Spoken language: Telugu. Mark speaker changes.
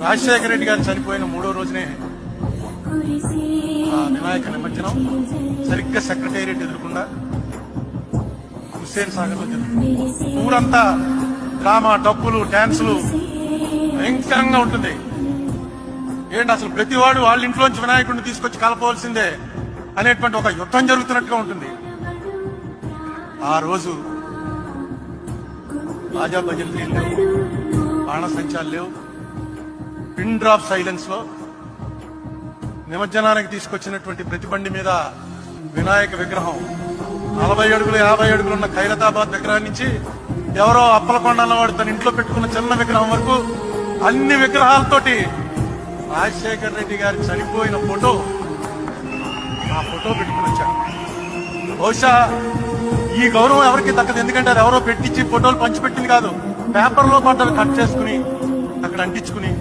Speaker 1: రాజశేఖర రెడ్డి గారు చనిపోయిన 3వ రోజునే వినాయక నిమజ్జనం సరిగ్గా సెక్రటేరియట్ ఎదురకుండా హుస్సేన్ సాగర్ లో జరుగుతుంది. ఊరంతా డ్రామా, డబ్బులు, డాన్సులు భయంకరంగా ఉంటుంది. ఏంటి అసలు ప్రతివాడు వాళ్ళ ఇంట్లోంచి వినాయకుడిని తీసుకొచ్చి కలపవలసిందే అనేటువంటి ఒక యుద్ధం జరుగుతున్నట్టుగా ఉంటుంది. ఆ రోజు బాజా భజనలు లేవు, బాణసంచాలు లేవు. పిన్ డ్రాప్ సైలెన్స్ లో నిమజ్జనానికి తీసుకొచ్చినటువంటి ప్రతి బండి మీద వినాయక విగ్రహం 40 అడుగులు 50 అడుగులు ఉన్న ఖైరతాబాద్ విగ్రహం నుంచి ఎవరో అప్పలకొండ అన్నవాడు తన ఇంట్లో పెట్టుకున్న చిన్న విగ్రహం వరకు అన్ని విగ్రహాలతోటి రాజశేఖర రెడ్డి గారు చనిపోయిన ఫోటో, ఆ ఫోటో పెట్టుకుని వచ్చాడు. బహుశా ఈ గౌరవం ఎవరికి దక్కదు, ఎందుకంటే అది ఎవరో పెట్టించి ఫోటోలు పంచిపెట్టింది కాదు, పేపర్లో పడ్డవి కట్ చేసుకుని అక్కడ అంటించుకుని